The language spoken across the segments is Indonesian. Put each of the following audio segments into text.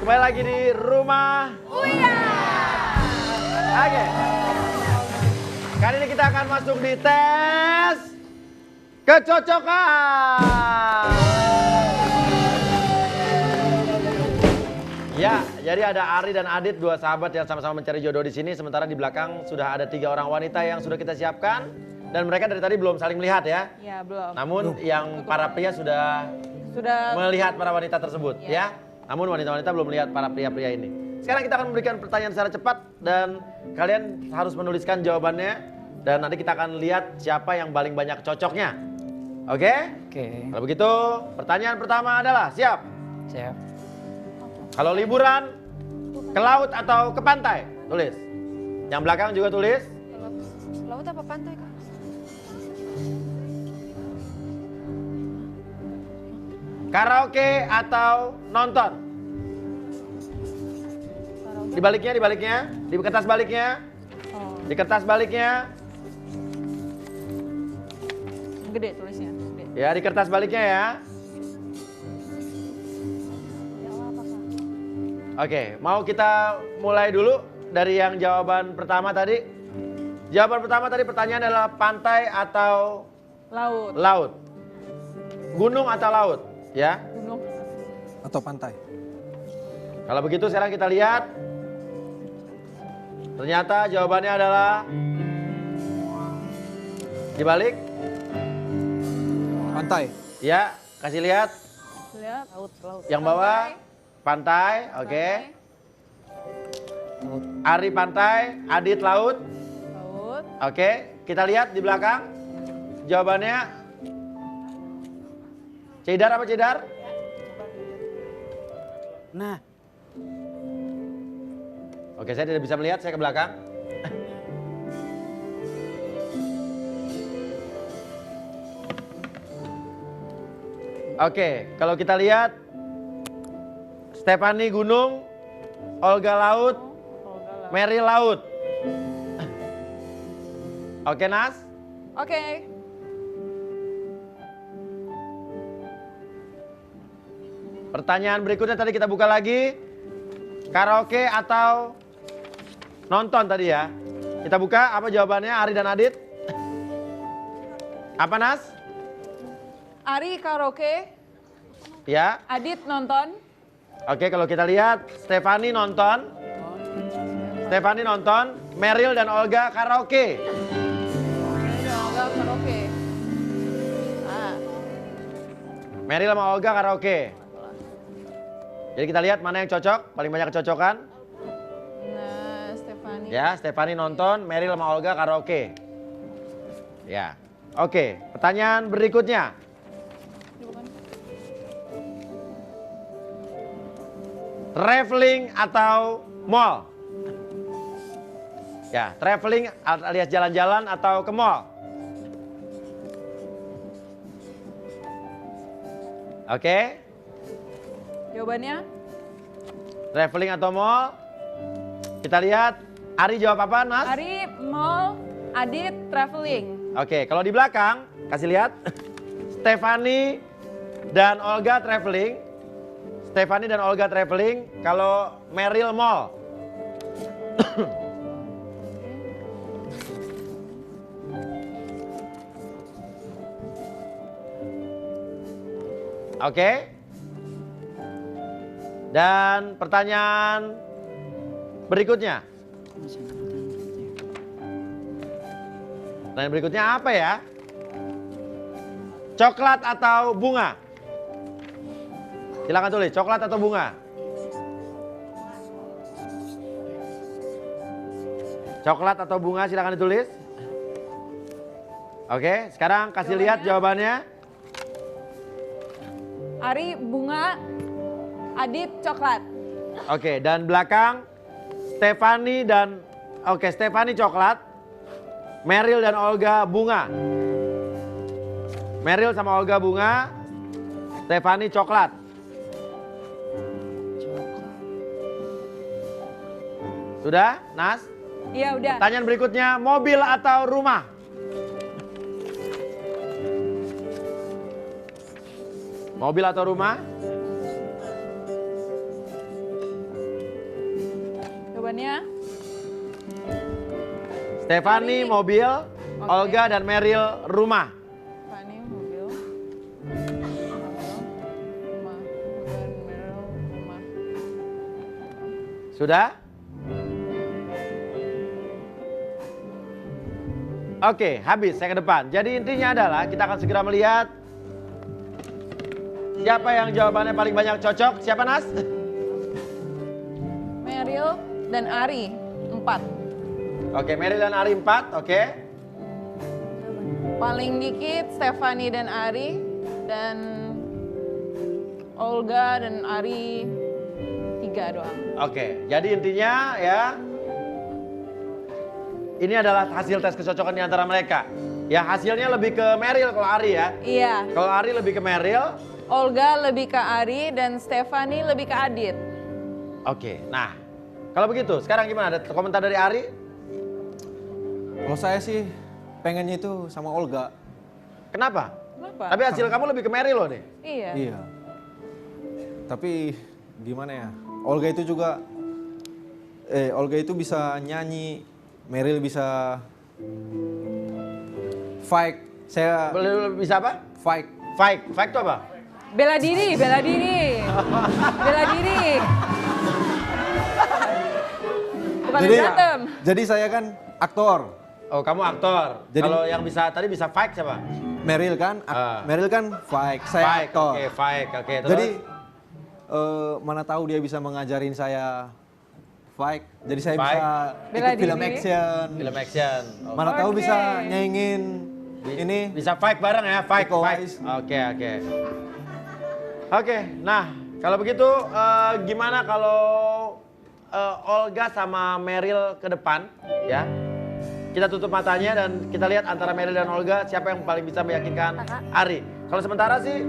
kembali lagi di rumah Uya. Oke. Kali ini kita akan masuk di tes kecocokan. Ya, jadi ada Ari dan Adit, dua sahabat yang sama-sama mencari jodoh di sini. Sementara di belakang sudah ada 3 orang wanita yang sudah kita siapkan. Dan mereka dari tadi belum saling melihat ya. Ya, belum. Namun yang para pria sudah melihat para wanita tersebut ya. Namun wanita-wanita belum melihat para pria-pria ini. Sekarang kita akan memberikan pertanyaan secara cepat dan kalian harus menuliskan jawabannya. Dan nanti kita akan lihat siapa yang paling banyak cocoknya. Oke? Oke. Kalau begitu, pertanyaan pertama adalah siap? Siap. Kalau liburan, ke laut atau ke pantai? Tulis. Yang belakang juga tulis. Laut apa pantai, Kak? Karaoke atau nonton? Di baliknya, di kertas baliknya. Oh, Di kertas baliknya. gede tulisnya. Gede. Ya, di kertas baliknya ya. Oke, mau kita mulai dulu dari yang jawaban pertama tadi. Jawaban pertama tadi pertanyaan adalah pantai atau Laut. laut? Gunung atau laut? Ya. Gunung. Atau pantai. Kalau begitu sekarang kita lihat. Ternyata jawabannya adalah dibalik. Pantai. Ya, kasih lihat. Lihat. Laut. Yang bawah pantai, oke. Laut. Ari pantai, Adit laut. Laut. Oke, kita lihat di belakang. Jawabannya Cedar apa Cedar? Nah. Oke, saya tidak bisa melihat, saya ke belakang. Oke, kalau kita lihat Stephanie gunung, Olga laut, Mary laut. Oke, Nas? Oke. Pertanyaan berikutnya tadi kita buka lagi. Karaoke atau nonton tadi ya. Kita buka, apa jawabannya Ari dan Adit? Apa Nas? Ari karaoke. Ya. Adit nonton. Oke, kalau kita lihat Stephanie nonton. Stephanie nonton, Meryl dan Olga karaoke. Olga karaoke. Ah. Meryl sama Olga karaoke. Jadi kita lihat mana yang cocok, paling banyak kecocokan. Nah, Stephanie. Ya, Stephanie nonton, Meryl sama Olga karaoke. Ya. Oke, pertanyaan berikutnya. Traveling atau mall? Ya, traveling alias jalan-jalan atau ke mall? Oke, Jawabannya? traveling atau mall? Kita lihat, Ari jawab apa, Nas? Ari mall, Adit traveling. Oke, kalau di belakang, kasih lihat. Stephanie dan Olga traveling. Stephanie dan Olga traveling. Kalau Meryl mall. Oke. Dan pertanyaan berikutnya. Pertanyaan berikutnya apa ya? Coklat atau bunga? Silakan tulis, coklat atau bunga? Coklat atau bunga silakan ditulis. Oke, sekarang kasih lihat jawabannya. Ari bunga, Adit coklat. Oke, dan belakang Stephanie dan Stephanie coklat, Meryl dan Olga bunga. Meryl sama Olga bunga, Stephanie coklat. Sudah, Nas? Iya udah. Pertanyaan berikutnya, mobil atau rumah? Mobil atau rumah? Jawabannya Stefani mobil, Olga dan Meryl rumah. Stefani mobil. Rumah. Dan Meryl rumah. Sudah? Oke, habis saya ke depan. Jadi intinya adalah kita akan segera melihat siapa yang jawabannya paling banyak cocok. Siapa Nas? Meryl dan Ari 4. Oke, Meryl dan Ari 4, oke. Paling dikit Stefani dan Ari, dan Olga dan Ari 3 doang. Oke, jadi intinya ya, ini adalah hasil tes kecocokan di antara mereka. Ya hasilnya lebih ke Meryl kalau Ari ya. Iya. Kalau Ari lebih ke Meryl. Olga lebih ke Ari dan Stefani lebih ke Adit. Oke, nah kalau begitu sekarang gimana? Ada komentar dari Ari? Kalau saya sih pengennya itu sama Olga. Kenapa? Kenapa? Tapi hasil kamu lebih ke Meryl loh nih. Iya. Iya. Tapi gimana ya? Olga itu bisa nyanyi, Meryl bisa fight. Saya Bisa apa? fight. Fight itu apa? Bela diri, bela diri. Bela diri. Bukan berantem. Jadi saya kan aktor. Oh kamu aktor. Jadi- Kalau yang bisa fight siapa? Meryl kan, Ah. Meryl kan fight. Saya Fight, aktor. oke fight, oke. Terus? Jadi mana tahu dia bisa mengajarin saya fight. Jadi saya Fight. bisa Bela ikut film diri. action. Film action. Oh. Mana tahu Oke. bisa nyaingin ini. Bisa fight bareng ya, fight. Iko Fight. Uwais. Oke. Oke, nah kalau begitu gimana kalau Olga sama Meryl ke depan ya? Kita tutup matanya dan kita lihat antara Meryl dan Olga siapa yang paling bisa meyakinkan Ari. Kalau sementara sih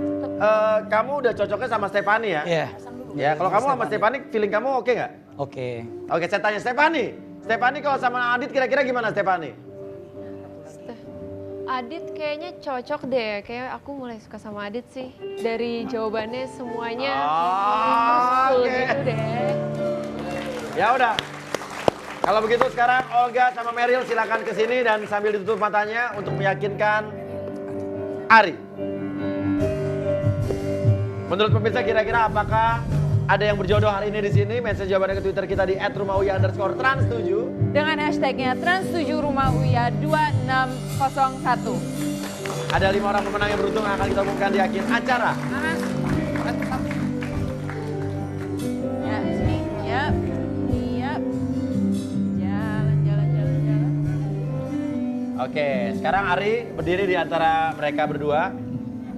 kamu udah cocoknya sama Stefani ya? Iya. Ya, kalau kamu sama Stefani, feeling kamu oke nggak? Oke. Oke, saya tanya Stefani. Stefani kalau sama Adit kira-kira gimana Stefani? Adit kayaknya cocok deh, kayak aku mulai suka sama Adit sih. Dari jawabannya semuanya full Oke. gitu deh. Ya udah. Kalau begitu sekarang Olga sama Meryl silakan ke sini dan sambil ditutup matanya untuk meyakinkan Ari. Menurut pemirsa kira-kira apakah ada yang berjodoh hari ini di sini? Message jawabannya ke Twitter kita di @rumauya_trans7. Dengan hashtagnya Trans7RumahUya 2601. Ada 5 orang pemenang yang beruntung yang akan kita umumkan di akhir acara. Ya, sini. Ya. Iya. Jalan. Oke, sekarang Ari berdiri di antara mereka berdua.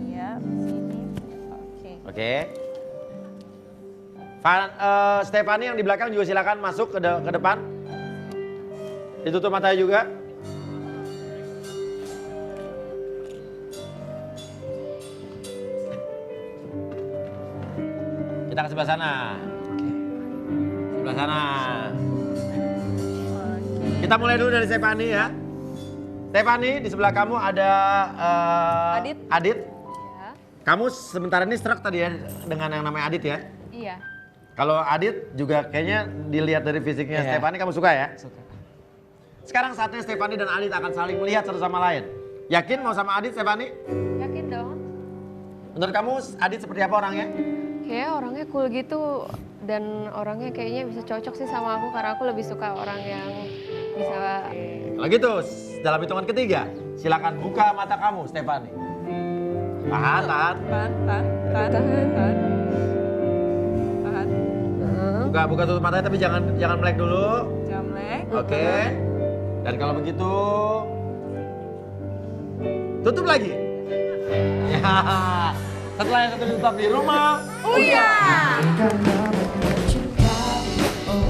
Iya, sini. Oke. Oke. Stefani yang di belakang juga silakan masuk ke depan. Ditutup matanya juga. Kita ke sebelah sana. Sebelah sana. Kita mulai dulu dari Stefani ya. Stefani, di sebelah kamu ada Adit. Adit. Ya, Kamu sementara ini struck tadi ya dengan yang namanya Adit ya. iya. Kalau Adit juga kayaknya dilihat dari fisiknya Iya. Stefani kamu suka ya? Suka. Sekarang saatnya Stefani dan Adit akan saling melihat satu sama lain. Yakin mau sama Adit Stefani? Yakin dong? Menurut kamu Adit seperti apa orangnya? Kayaknya orangnya cool gitu dan orangnya kayaknya bisa cocok sih sama aku karena aku lebih suka orang yang bisa. Kalau gitu dalam hitungan ketiga silakan buka mata kamu Stefani. Tahan. Tahan. Buka tutup matanya tapi jangan melek dulu. Jamlek. Oke. Dan kalau begitu tutup lagi. Ya. Setelah yang satu tetap di rumah. Oh iya. Cinta, oh